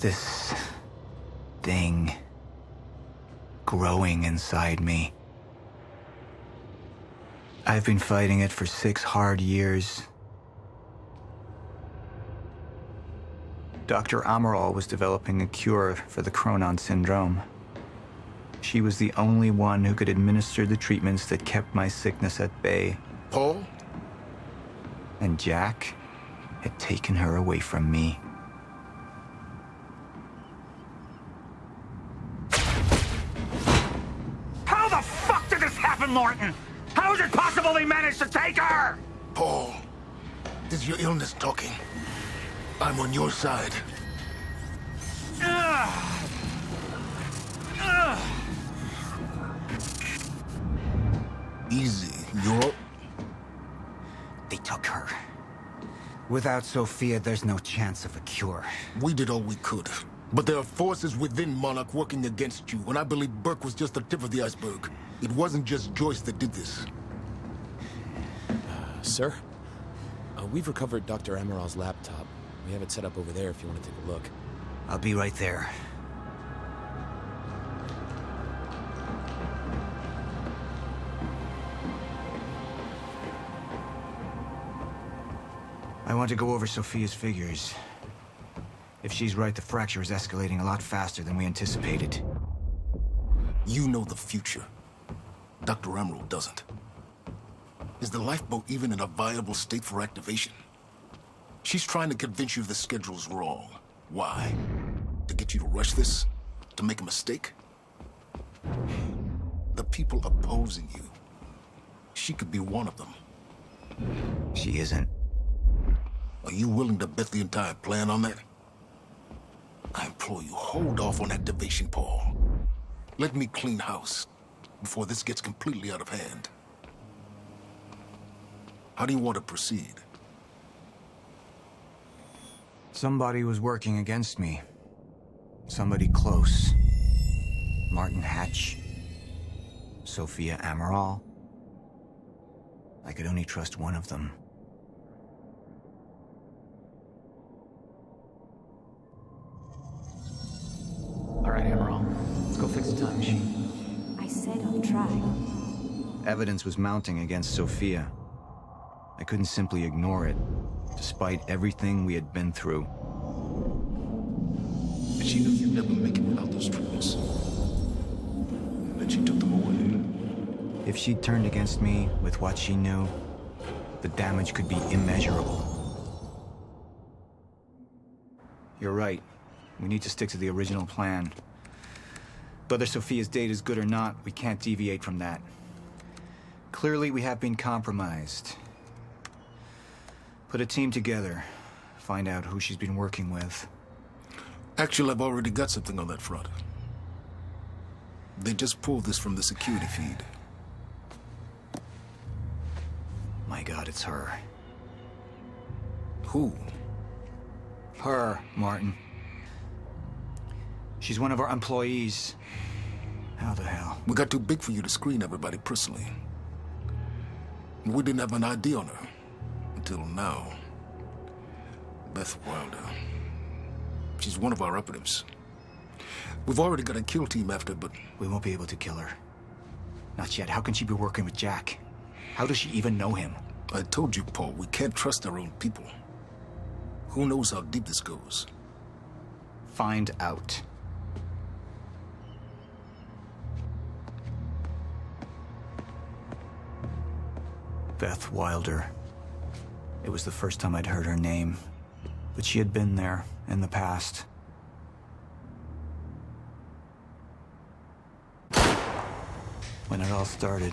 This thing growing inside me. I've been fighting it for 6 hard years. Dr. Amaral was developing a cure for the Cronon syndrome. She was the only one who could administer the treatments that kept my sickness at bay. Paul? And Jack had taken her away from me. How the fuck did this happen, Norton? How is it possible they managed to take her? Paul, this is your illness talking. I'm on your side. Easy, you're... They took her. Without Sophia, there's no chance of a cure. We did all we could. But there are forces within Monarch working against you, and I believe Burke was just the tip of the iceberg. It wasn't just Joyce that did this. Sir? We've recovered Dr. Amaral's laptop. We have it set up over there if you want to take a look. I'll be right there. I want to go over Sophia's figures. If she's right, the fracture is escalating a lot faster than we anticipated. You know the future. Dr. Amaral doesn't. Is the lifeboat even in a viable state for activation? She's trying to convince you the schedule's wrong. Why? To get you to rush this? To make a mistake? The people opposing you. She could be one of them. She isn't. Are you willing to bet the entire plan on that? I implore you, hold off on activation, Paul. Let me clean house before this gets completely out of hand. How do you want to proceed? Somebody was working against me. Somebody close. Martin Hatch. Sophia Amaral. I could only trust one of them. All right, Amaral. Let's go fix the time machine. I said I'll try. Evidence was mounting against Sophia. I couldn't simply ignore it, despite everything we had been through. But she knew you'd never make it without those treatments. And then she took them away. If she'd turned against me with what she knew, the damage could be immeasurable. You're right. We need to stick to the original plan. Whether Sophia's date is good or not, we can't deviate from that. Clearly, we have been compromised. Put a team together. Find out who she's been working with. Actually, I've already got something on that front. They just pulled this from the security feed. My God, it's her. Who? Her, Martin. She's one of our employees. How the hell? We got too big for you to screen everybody personally. We didn't have an ID on her. Until now. Beth Wilder. She's one of our operatives. We've already got a kill team after, but... We won't be able to kill her. Not yet. How can she be working with Jack? How does she even know him? I told you, Paul, we can't trust our own people. Who knows how deep this goes? Find out. Beth Wilder. It was the first time I'd heard her name, but she had been there in the past. When it all started.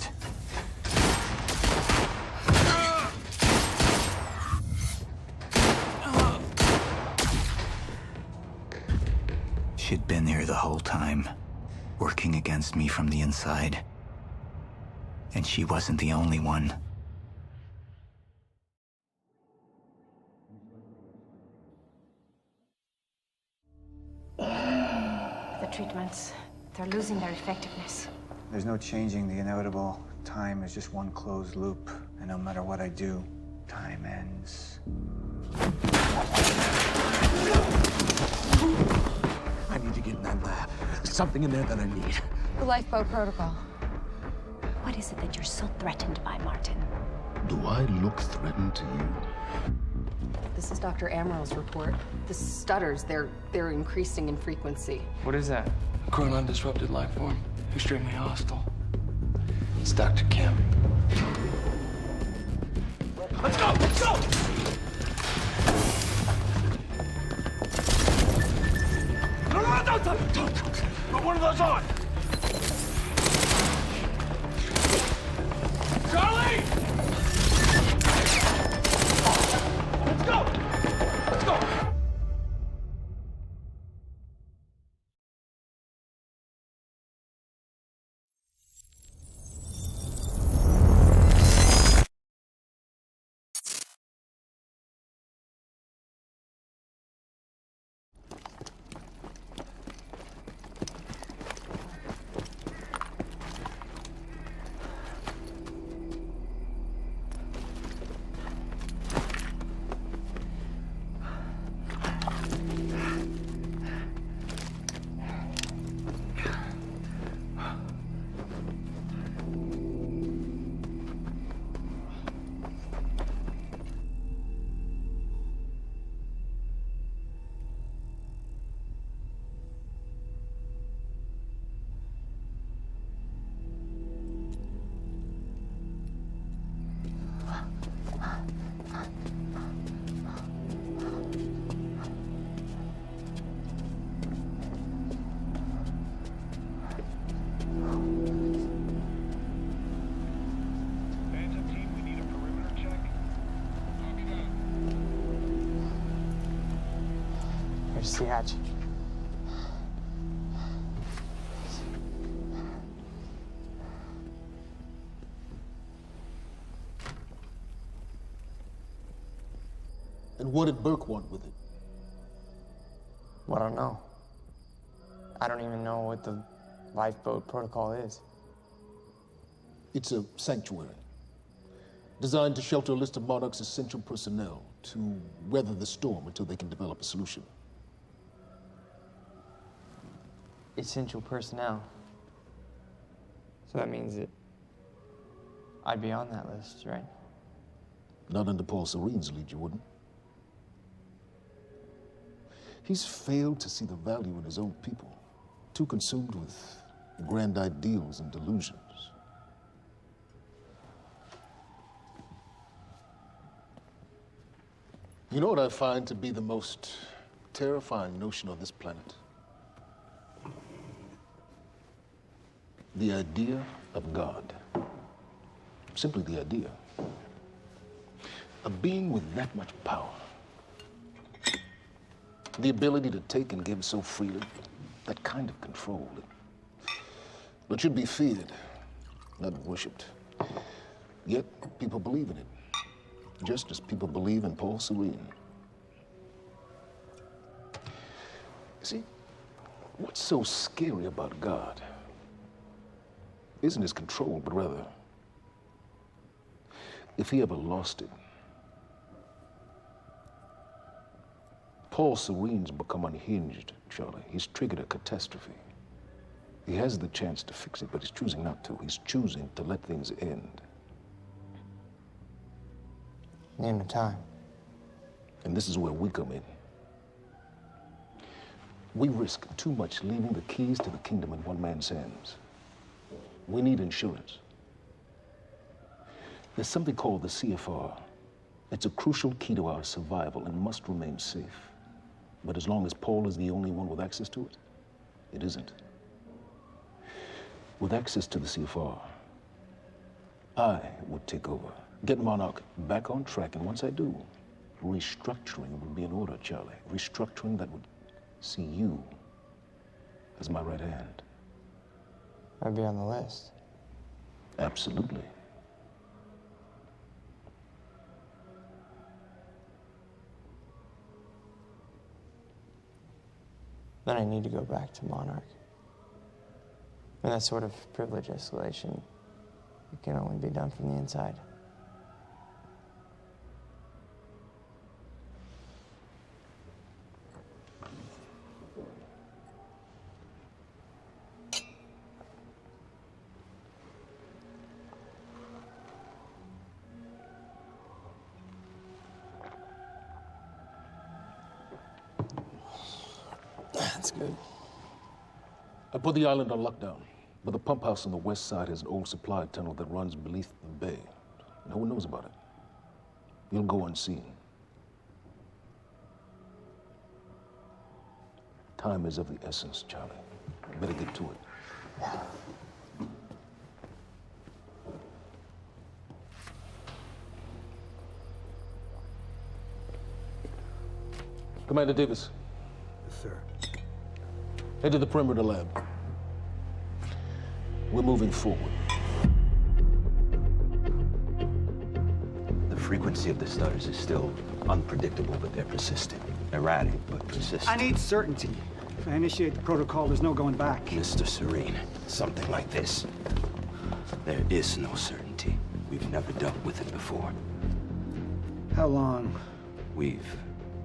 She'd been here the whole time, working against me from the inside. And she wasn't the only one. The treatments, they're losing their effectiveness. There's no changing the inevitable. Time is just one closed loop, and no matter what I do, time ends. something in there that I need. The lifeboat protocol. What is it that you're so threatened by, Martin? Do I look threatened to you? This is Dr. Amaril's report. The stutters, they're increasing in frequency. What is that? A chronon disrupted life form. Extremely hostile. It's Dr. Kim. Let's go! Let's go! No, don't. Put one of those on! Charlie! Let's go! Let's go! Here's the hatch. And what did Burke want with it? Well, I don't know. I don't even know what the lifeboat protocol is. It's a sanctuary, designed to shelter a list of Monarch's essential personnel to weather the storm until they can develop a solution. Essential personnel. So that means that I'd be on that list, right? Not under Paul Serene's lead, you wouldn't. He's failed to see the value in his own people, too consumed with grand ideals and delusions. You know what I find to be the most terrifying notion on this planet? The idea of God. Simply the idea. A being with that much power. The ability to take and give so freely. That kind of control. It should be feared, not worshipped. Yet, people believe in it. Just as people believe in Paul Serene. See, what's so scary about God isn't his control, but rather, if he ever lost it. Paul Serene's become unhinged, Charlie. He's triggered a catastrophe. He has the chance to fix it, but he's choosing not to. He's choosing to let things end. Name the time. And this is where we come in. We risk too much leaving the keys to the kingdom in one man's hands. We need insurance. There's something called the CFR. It's a crucial key to our survival and must remain safe. But as long as Paul is the only one with access to it, it isn't. With access to the CFR, I would take over, get Monarch back on track, and once I do, restructuring would be in order, Charlie. Restructuring that would see you as my right hand. I'd be on the list. Absolutely. Then I need to go back to Monarch. And that sort of privilege escalation, it can only be done from the inside. That's good. I put the island on lockdown, but the pump house on the west side has an old supply tunnel that runs beneath the bay. No one knows about it. You'll go unseen. Time is of the essence, Charlie. You better get to it. Commander Davis. Yes, sir. Head to the perimeter lab. We're moving forward. The frequency of the stutters is still unpredictable, but they're persistent. Erratic, but persistent. I need certainty. If I initiate the protocol, there's no going back. Mr. Serene, something like this. There is no certainty. We've never dealt with it before. How long? We've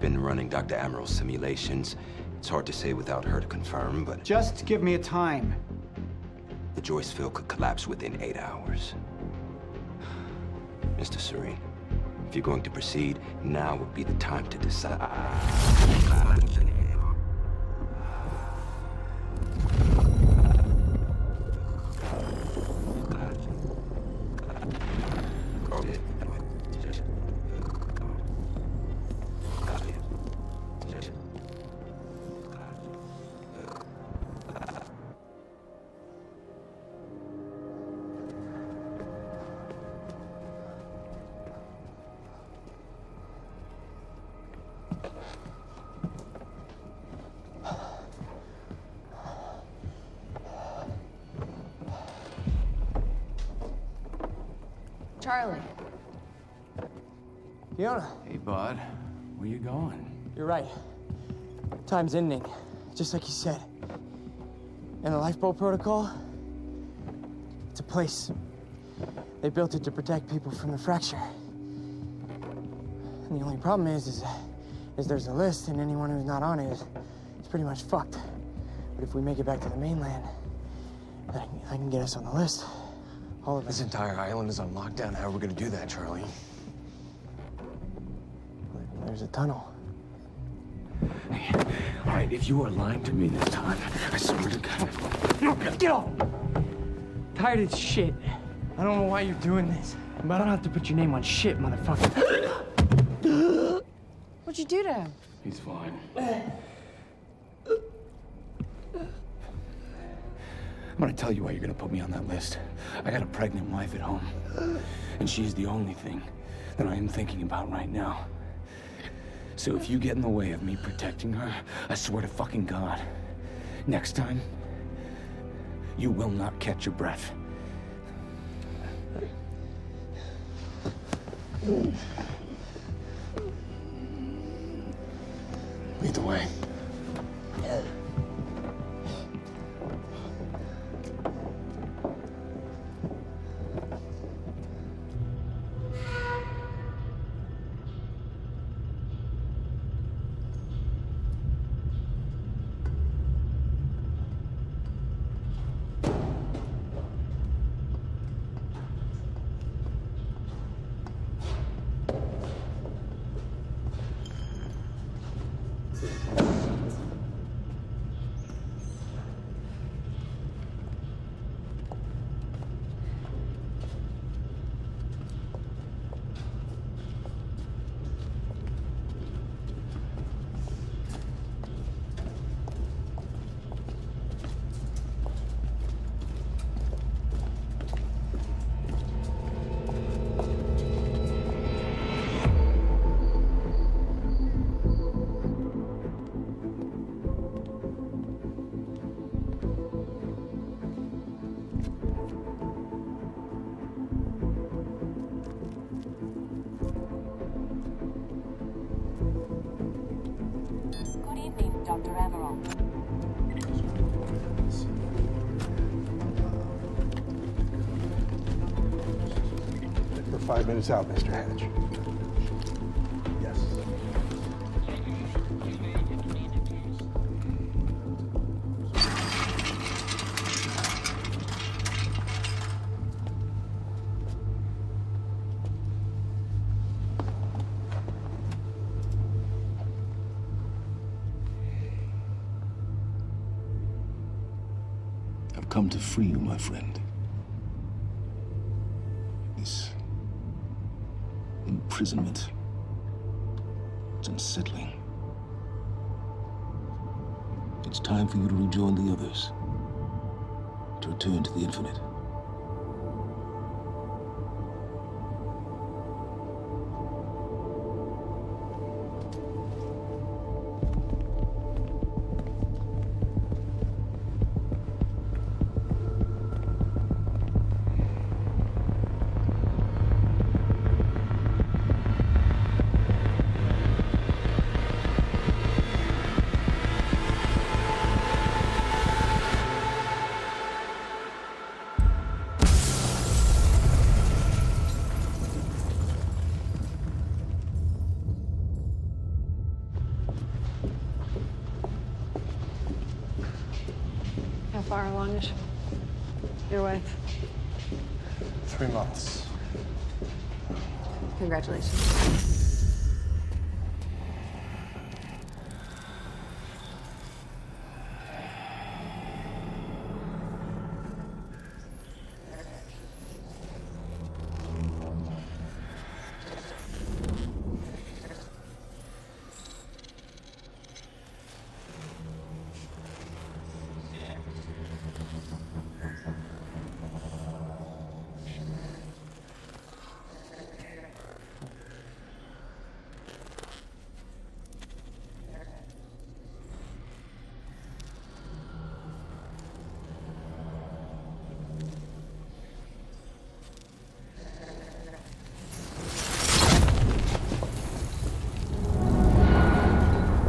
been running Dr. Amaril's simulations. It's hard to say without her to confirm, but... Just give me a time. The Joyce field could collapse within 8 hours. Mr. Serene, if you're going to proceed, now would be the time to decide. Charlie. Fiona. Hey, bud. Where you going? You're right. Time's ending, just like you said. And the lifeboat protocol? It's a place. They built it to protect people from the fracture. And the only problem is there's a list, and anyone who's not on it is pretty much fucked. But if we make it back to the mainland, I can get us on the list. All of us. This entire island is on lockdown. How are we gonna do that, Charlie? There's a tunnel. Hey, all right, if you are lying to me this time, I swear to God. Get off! Tired of this shit. I don't know why you're doing this, but I don't have to put your name on shit, motherfucker. What'd you do to him? He's fine. I'm gonna tell you why you're gonna put me on that list. I got a pregnant wife at home, and she's the only thing that I am thinking about right now. So if you get in the way of me protecting her, I swear to fucking God, next time, you will not catch your breath. Lead the way. Dr. Amaral. We're 5 minutes out, Mr. Hatch. Yes. I've come to free you, my friend. This imprisonment, it's unsettling. It's time for you to rejoin the others, to return to the infinite. How far along is your wife? 3 months. Congratulations.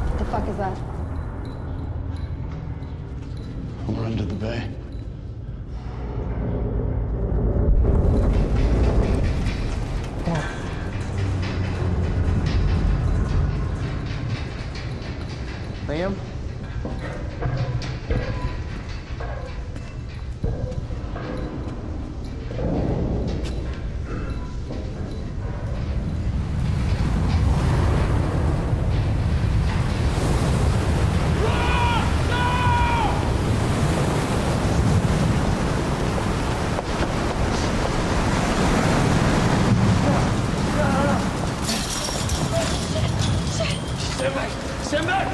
What the fuck is that? We're under the bay. Liam? Stand back! Stand back!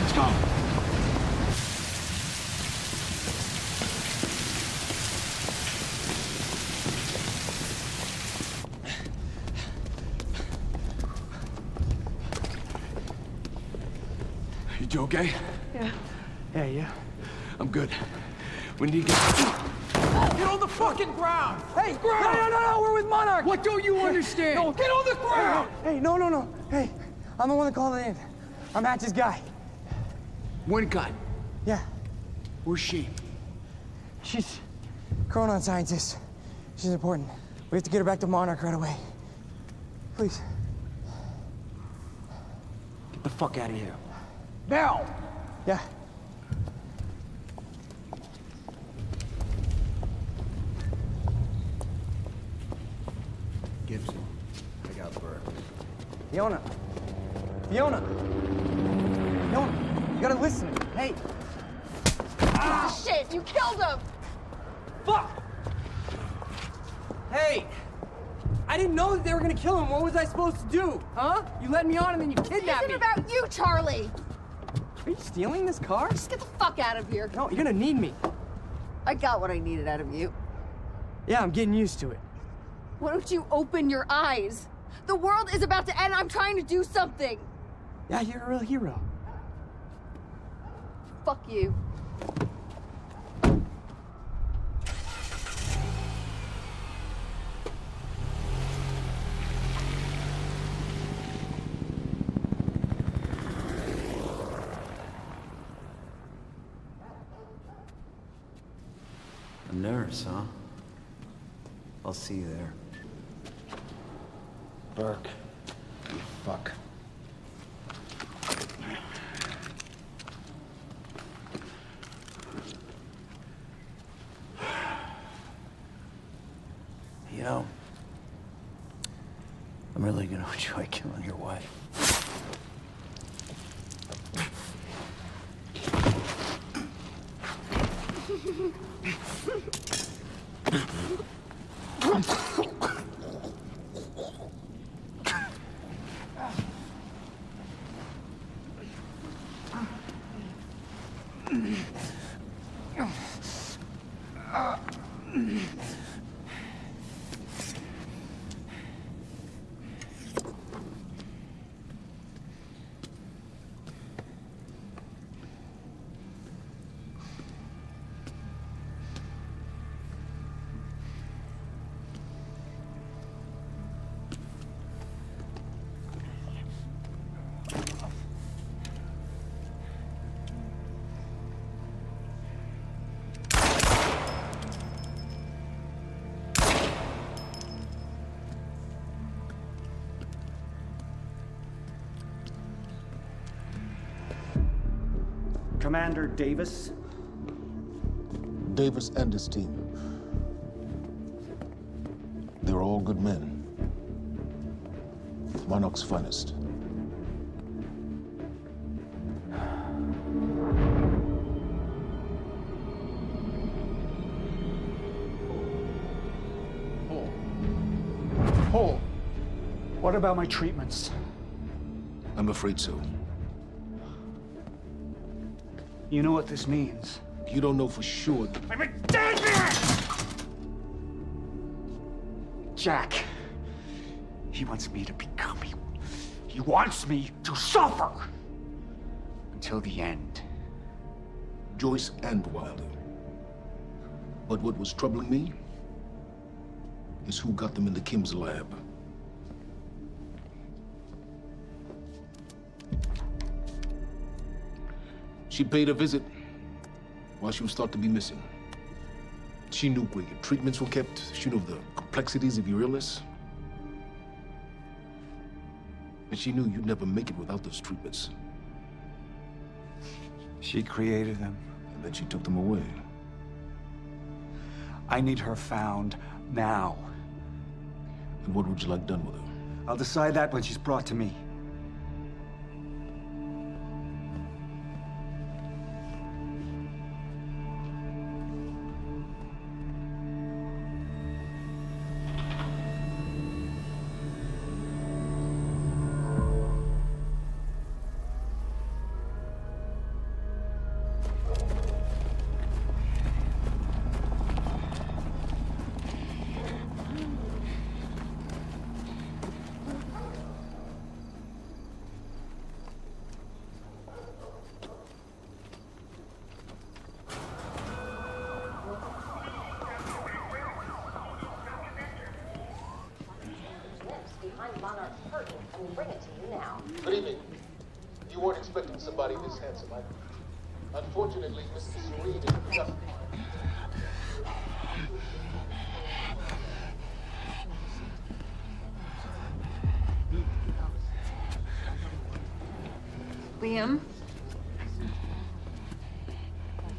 Let's go. You okay? Yeah. Yeah, yeah. I'm good. We need to get on the fucking ground! Hey, no, we're with Monarch! What don't you understand? No, Get on the ground! Hey, no. Hey, I'm the one that called it in. I'm Hatch's guy. One gun. Yeah, Where's she? she's Chronon scientist. She's important. We have to get her back to Monarch right away. Please. Get the fuck out of here. Now! Yeah. Gibson, I got Burke. Fiona, you gotta listen. Hey. Shit, you killed him! Fuck! Hey! I didn't know that they were gonna kill him. What was I supposed to do? Huh? You led me on and then you kidnapped This me. isn't about you, Charlie! Are you stealing this car? Just get the fuck out of here. No, you're gonna need me. I got what I needed out of you. Yeah, I'm getting used to it. Why don't you open your eyes? The world is about to end. I'm trying to do something. Yeah, you're a real hero. Fuck you. A nurse, huh? I'll see you there. Burke. You fuck. You know, I'm really gonna enjoy killing your wife. Commander Davis? Davis and his team. They're all good men. Monarch's finest. Paul, what about my treatments? I'm afraid so. You know what this means? You don't know for sure. I'm in danger! Jack, he wants me to become you. He wants me to suffer until the end. Joyce and Wilder. But what was troubling me is who got them into Kim's lab. She paid a visit while she was thought to be missing. She knew where your treatments were kept. She knew the complexities of your illness. And she knew you'd never make it without those treatments. She created them. And then she took them away. I need her found now. And what would you like done with her? I'll decide that when she's brought to me. Good evening. You weren't expecting somebody this handsome, Unfortunately, Mr. Serene is just... Liam?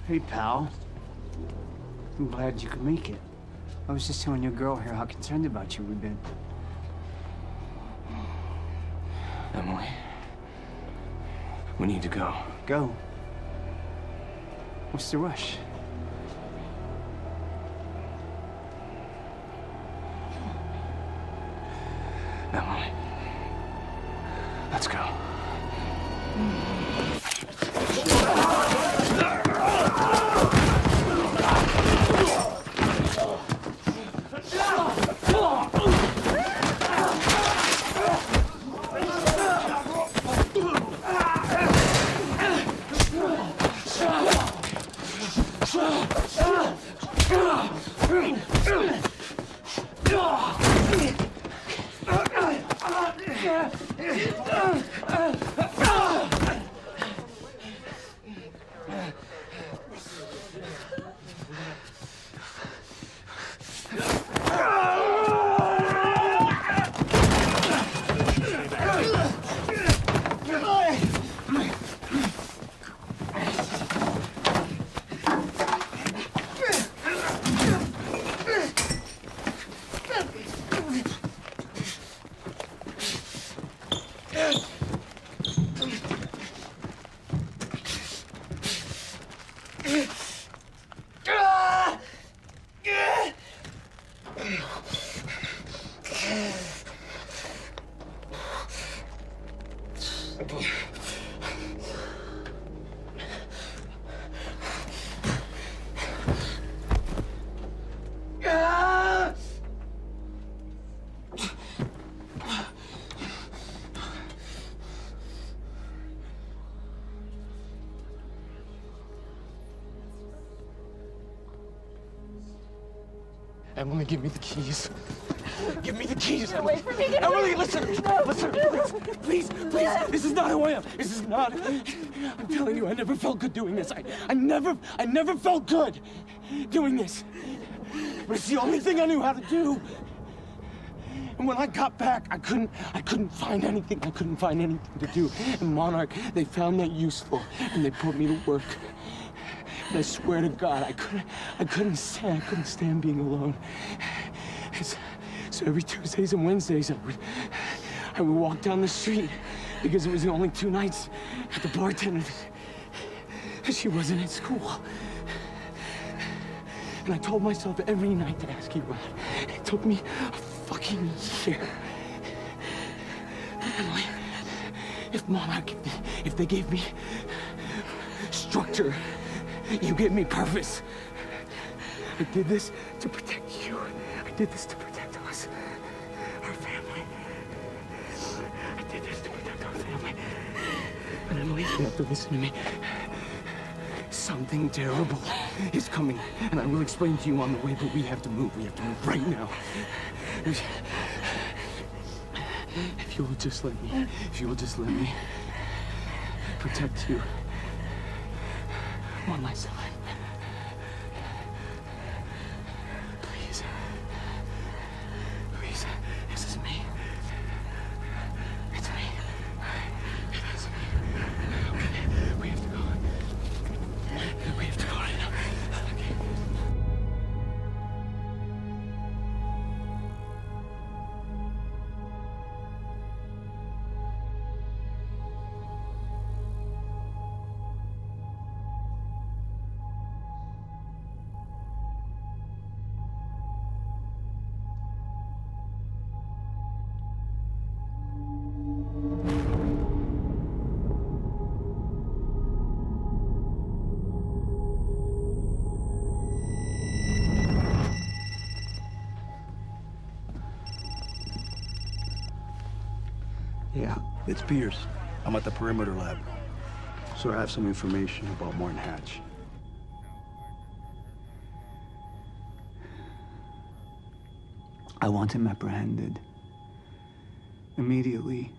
Hey, pal. I'm glad you could make it. I was just telling your girl here how concerned about you we've been. Emily, we need to go. Go? What's the rush? Emily, let's go. Emily, give me the keys. Give me the keys, Get Emily. away from me. Get Emily, away. listen. No. Listen, please. This is not who I am. This is not. I'm telling you, I never felt good doing this. I never felt good doing this. But it's the only thing I knew how to do. And when I got back, I couldn't find anything. I couldn't find anything to do. And Monarch, they found that useful, and they put me to work. And I swear to God, I couldn't stand being alone. So every Tuesdays and Wednesdays, I would walk down the street because it was the only 2 nights at the bartender. She wasn't at school. And I told myself every night to ask you out. It took me a fucking year. Emily, if Monarch, if they gave me structure, you gave me purpose. I did this to protect you. I did this to protect us, our family. I did this to protect our family. But Emily, you have to listen to me. Something terrible is coming, and I will explain to you on the way, but we have to move. We have to move right now. If you will just let me protect you one last time. Please. Please. This is me. It's me. It is me. Okay. We have to go. We have to go right now. Okay. Yeah, it's Pierce. I'm at the perimeter lab. So I have some information about Martin Hatch. I want him apprehended. Immediately.